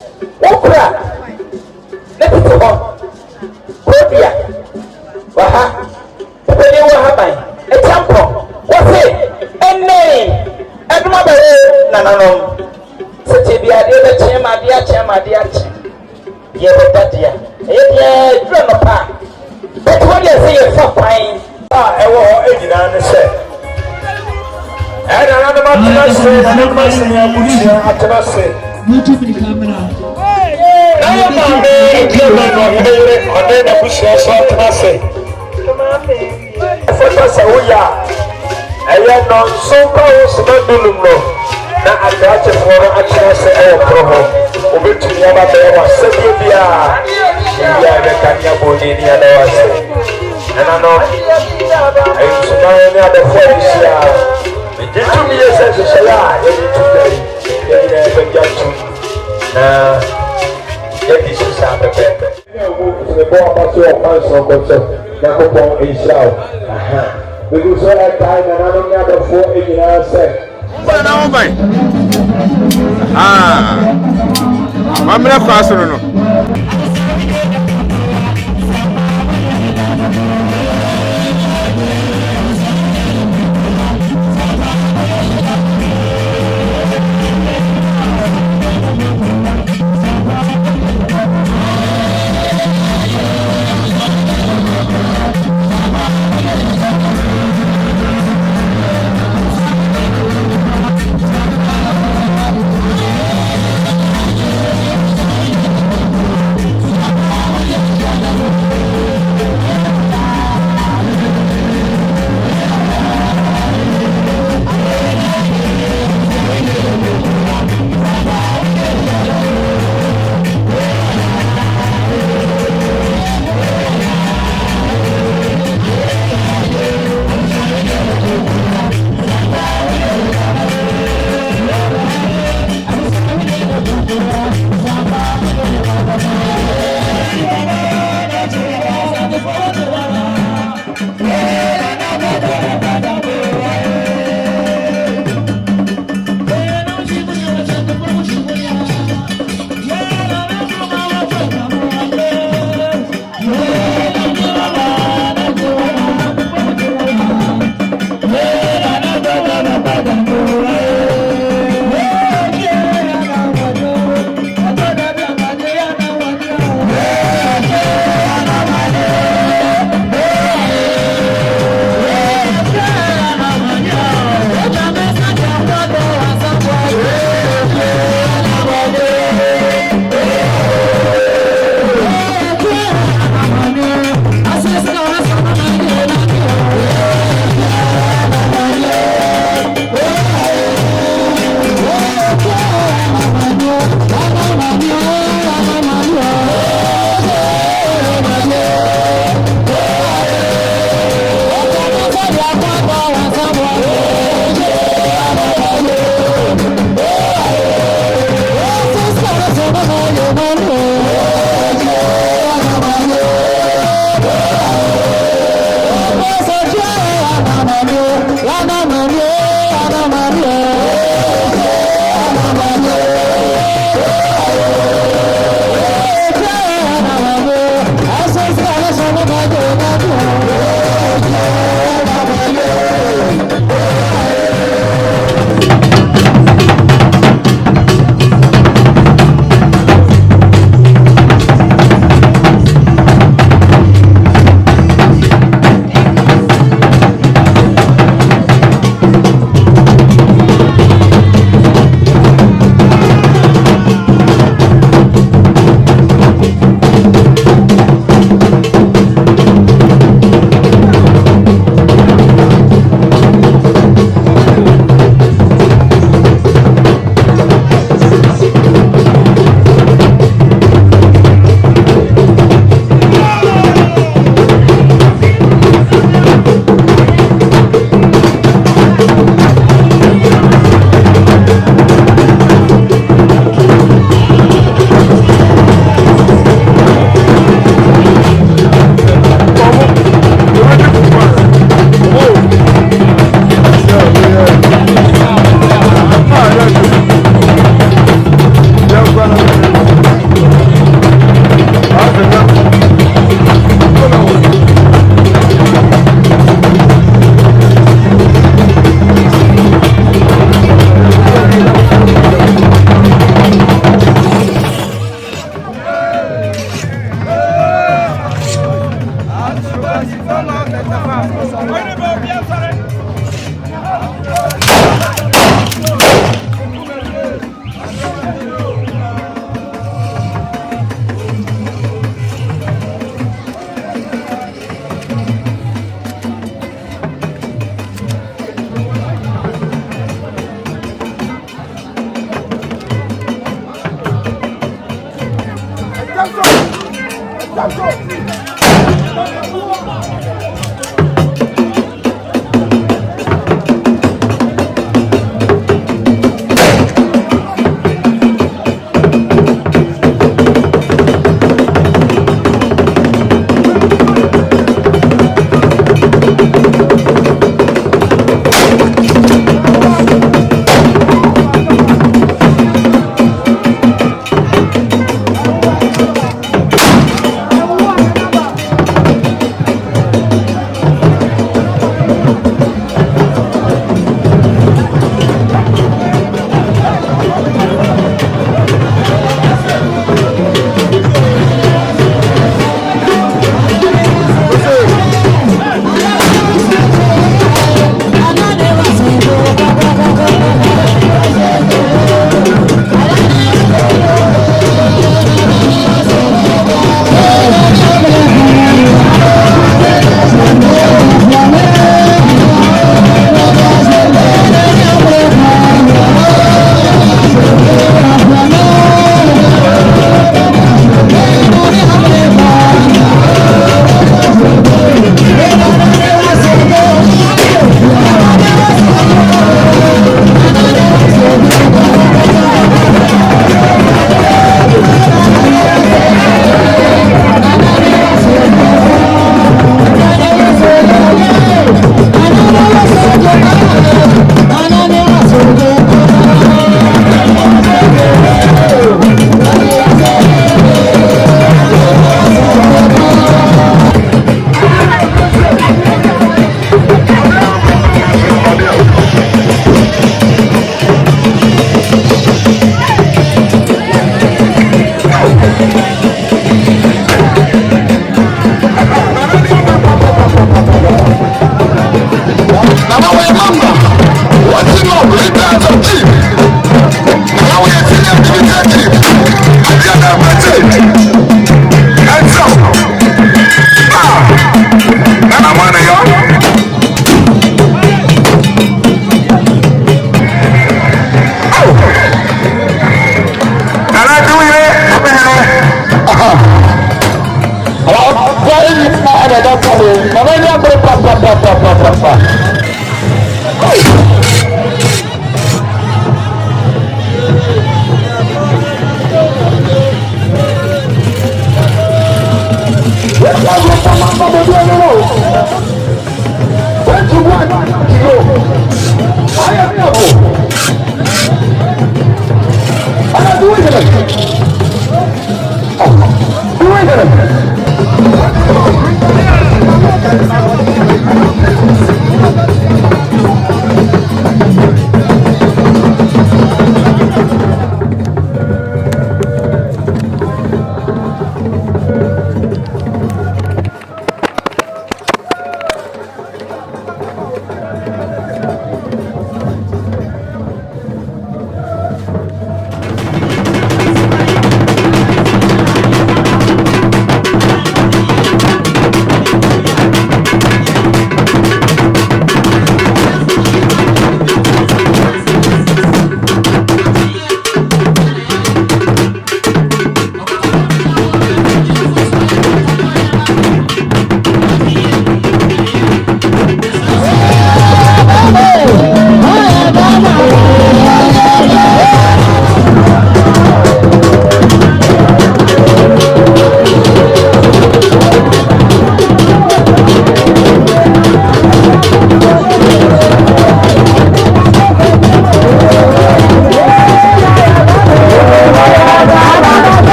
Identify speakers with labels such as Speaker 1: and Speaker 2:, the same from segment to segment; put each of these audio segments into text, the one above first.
Speaker 1: Okra, let it go. Kodia, Waha, Pepele Wahabai, a temple. What's it? A name, and mother, Nanano. Such a dear Chema, dear Chema, dear Chem. Dear, Grandpa. But what you say is so fine. I will egg on the set. And another man, another say,
Speaker 2: YouTube ni kamera.
Speaker 1: I am not a clever on the push your shot. I say, for us, we are. I am not so close to the Dulumo. Now I got it for a chance to air promo. Over to the other day was Sebia. We are the Kanya Boni, the other was. And I know I'm smiling at the face. It did 2 years as a Shaya, every 2 days. This is how the better. The ball was your personal concept. Now, Israel. Because all that time and I don't have a 4 in your set.
Speaker 3: I'm not crossing.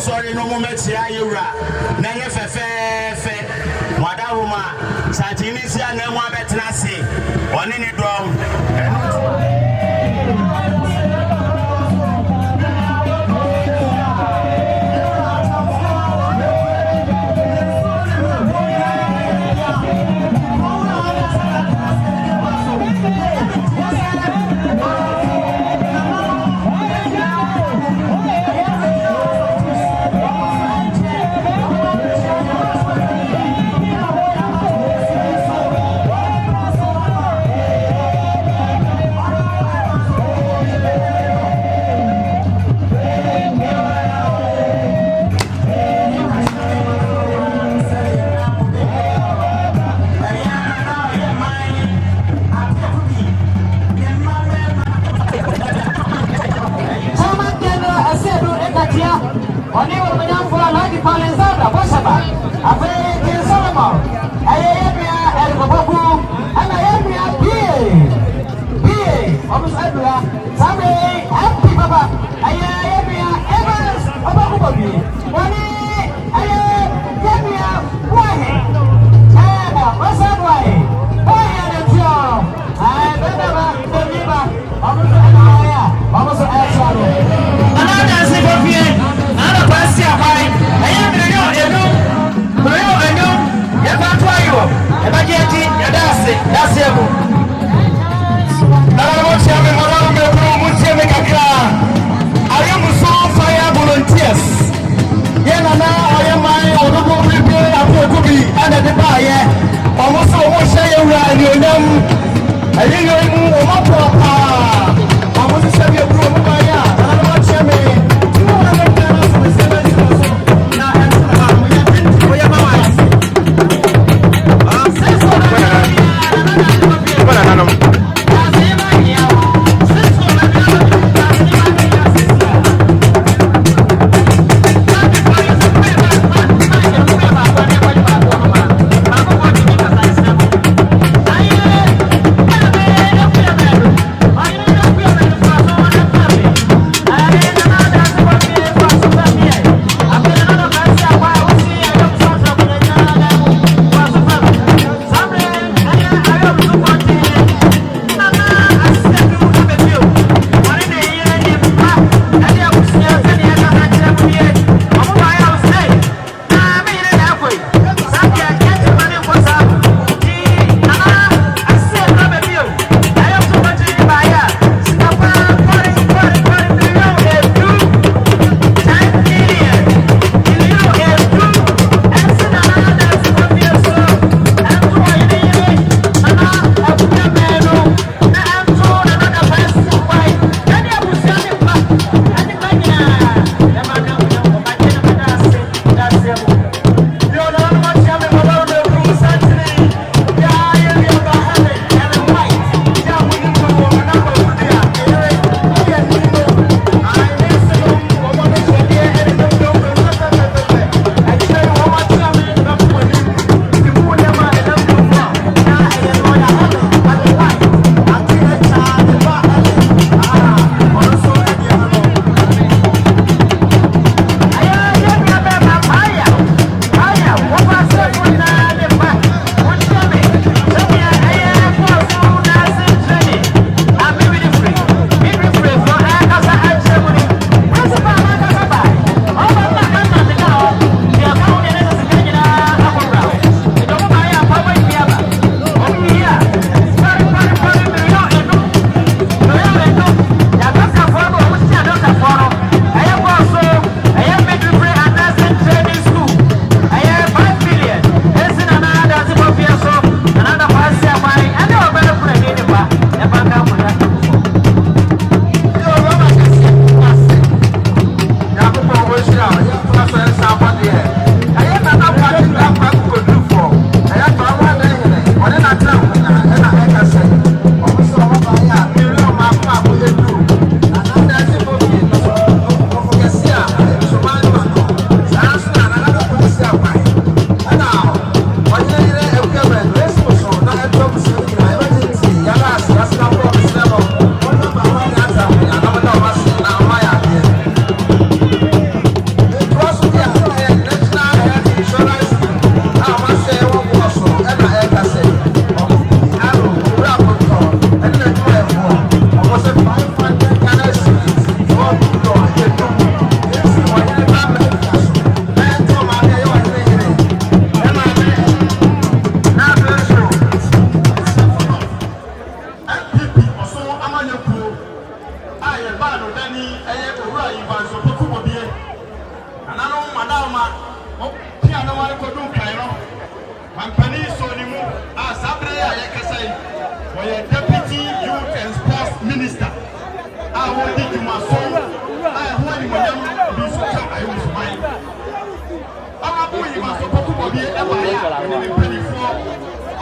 Speaker 2: Sorry, no moment, Yura, Nanya Fefe, Wadaruma, Santinisia, and one better Nasi, one in a drum.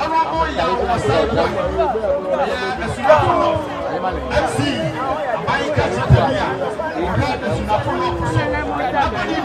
Speaker 4: Honorable Yao Osaiba, MC, Abayika Chatabia, Red Sunapuno, Abadi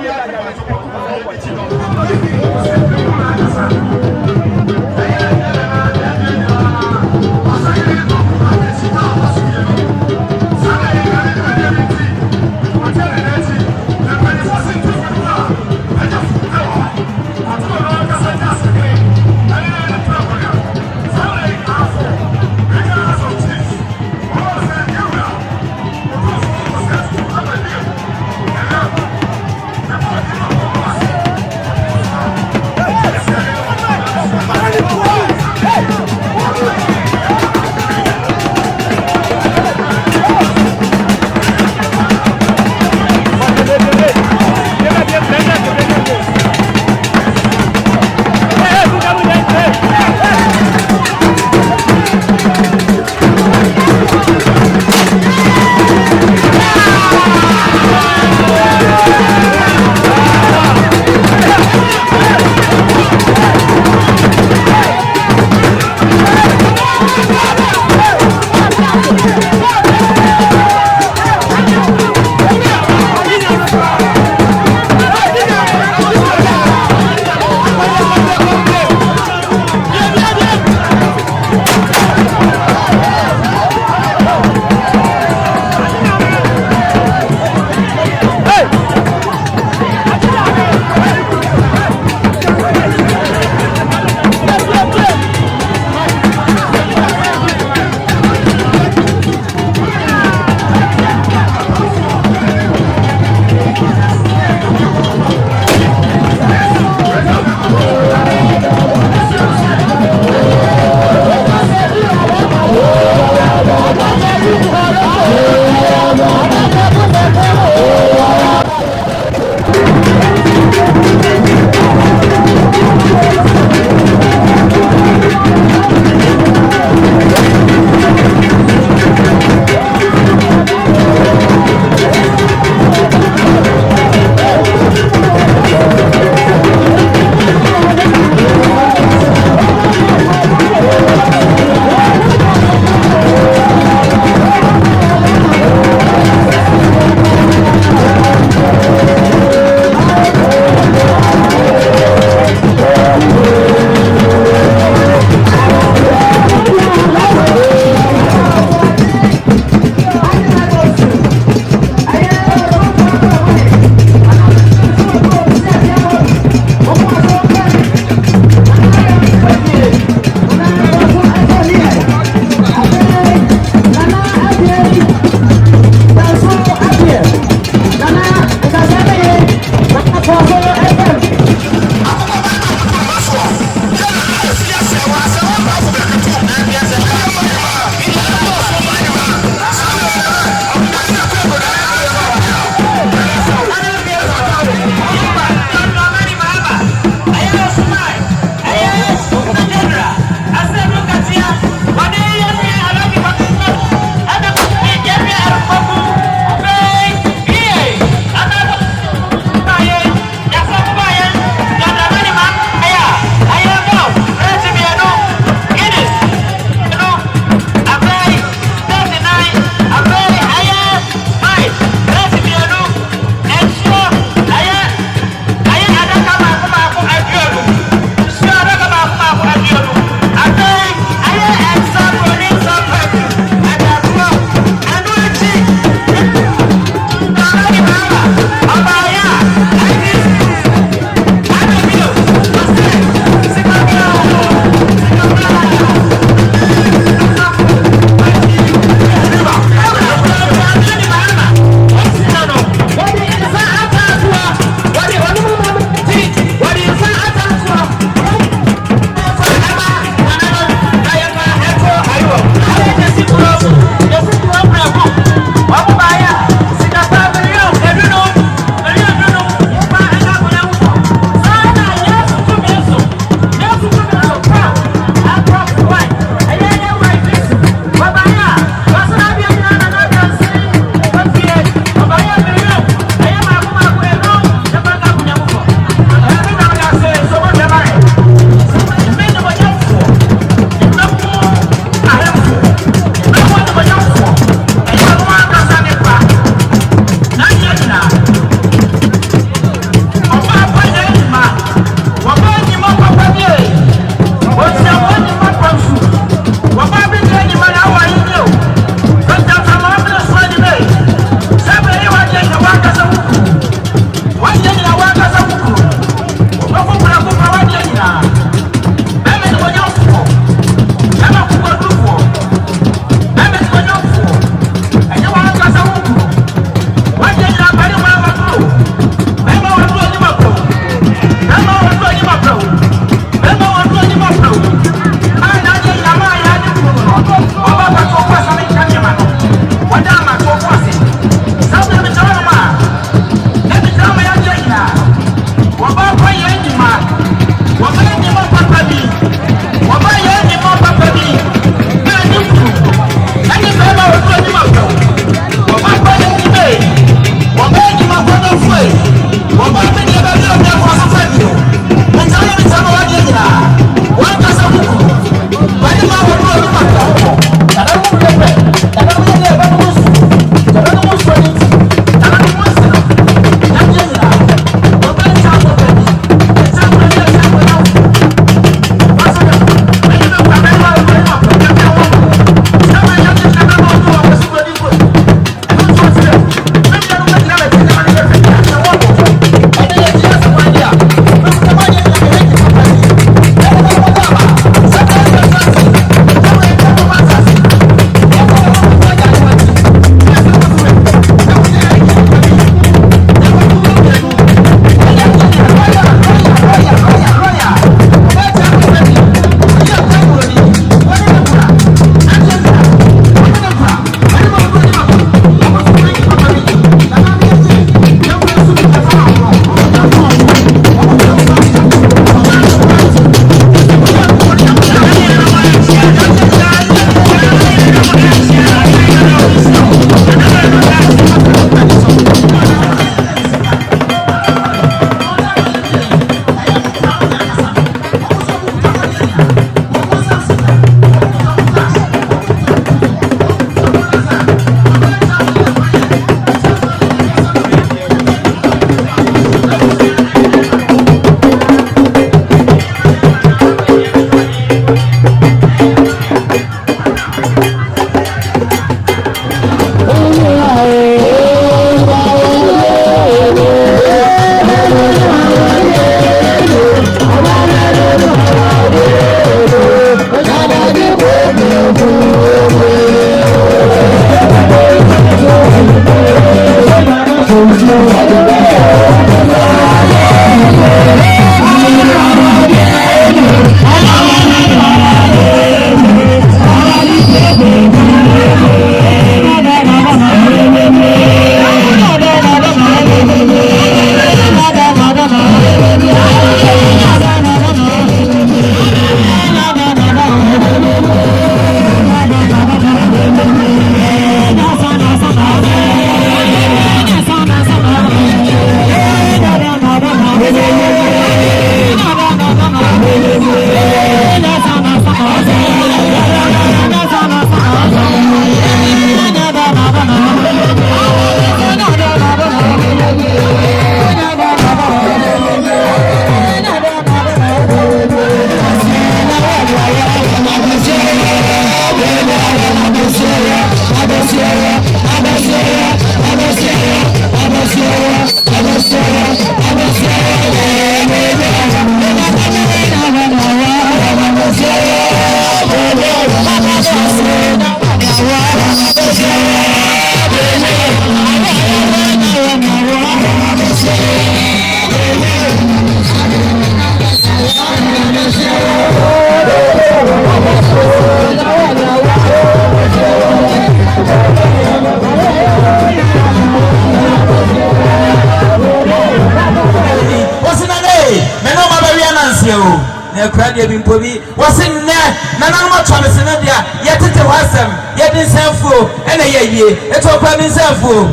Speaker 5: de bimpobi wasinne nananom atwamese no dia yetete wasem yedin sanfuo ene yeye etokwa bin sanfuo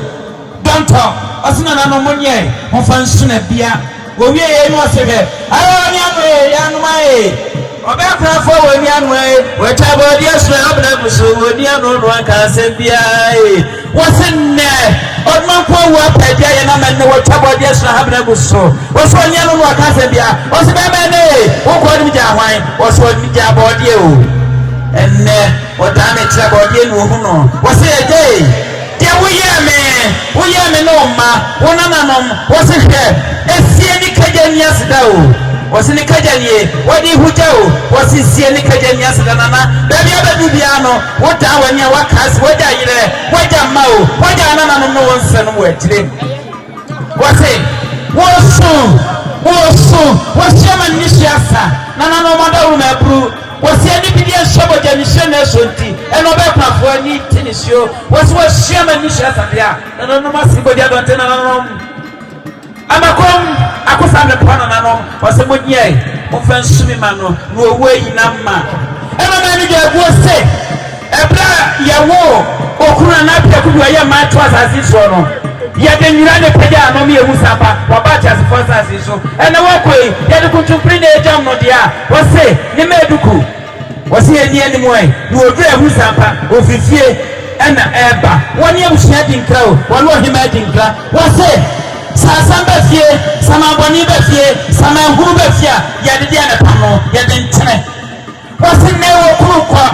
Speaker 5: donto osina nanom monye hofansuna bia wo wie ye no sebe ayo ni amre ya numae obekra fo wo ni anwe we tabodi aso abna buso wo ni anu no aka sembia wasinne odman ko wo apadia ye na manne wo tabodi aso abna buso wo so ni anu no aka sembia wo se bebe ne wo ko ni ja hwan wo so ni ja bodi o enne wo ta me tra bodi no hu no wo se ege de wo ye me no ma wo nananom wo se hwe esie ni kagani asida o wasini kajanie wadi hujao wasisie ni kajanie asadanana baby abedu biano wota wanya wakasi waja yire waja mao waja anana no wonse no wetire wase wosu wasiama nishiasa nana no madaru mebru wasia ni bidia shobo janishe na sonti eno be kwafo ni tinisio wasiama nishiasa bia nana no masibo dia donte nana no amakom akosamle pano nanom wasemonye ofensumi mano no owe yinama ema mani jaguo se ebra yawo okuna na pia kudwa ya mato azazi so no ya de nyirane peja anom ye husapa wabata asifosa asiso ene wakoi ya de kuntumpri na ejam no dia wase ni meduku wase eni eni moe no odre husapa ofifie ena eba woni abusia dinkra walo hima dinkra wase sasamba fie samaboni ba fie samanguru ba fie ya de dia na pano ya de ntene wasinne wo kurukwa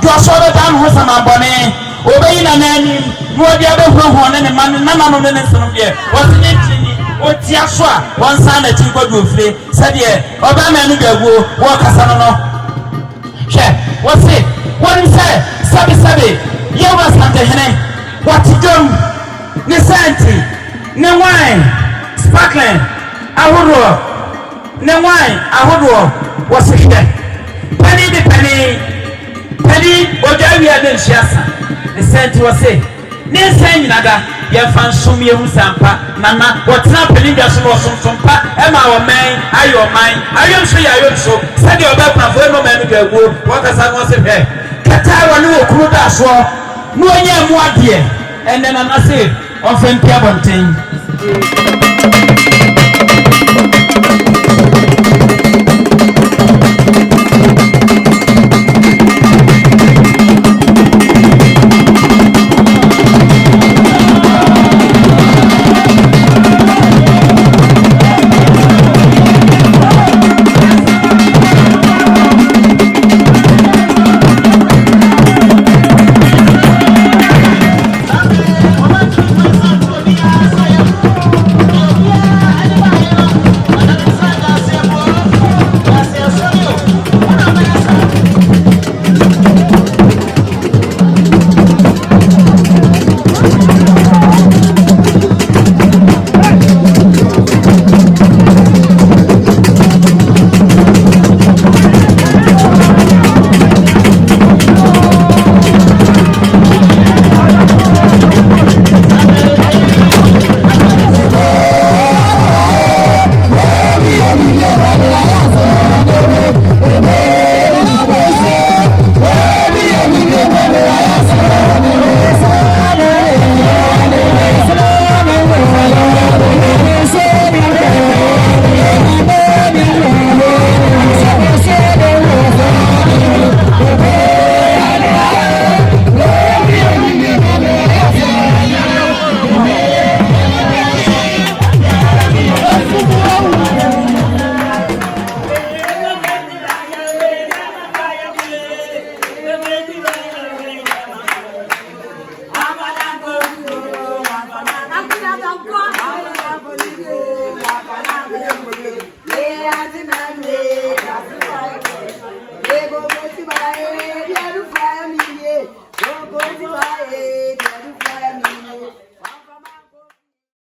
Speaker 5: josoro dan ho samaboni obeyi na nani no dia be ho ne man na no ne nsonu de wasinne tini otia so a wonsa na ti kwadu ofire sade oba ma nu daguo wo kasa no hwe wose woni se sabe ye wasante hene watidom ne santi ne wine sparkling ahoro ne wine ahoro wasihwe pani ojawia den shiasa ne senti wase ne sen nyinada ye fansum ye husampa nana wotena pani dwaso no somsompa ema wo man ayo so ya ayo so sade obekwa fo no manu gaguo wakasa no se hwe kata woni okuru da so no onye mu ade enne nana se on fempia bonten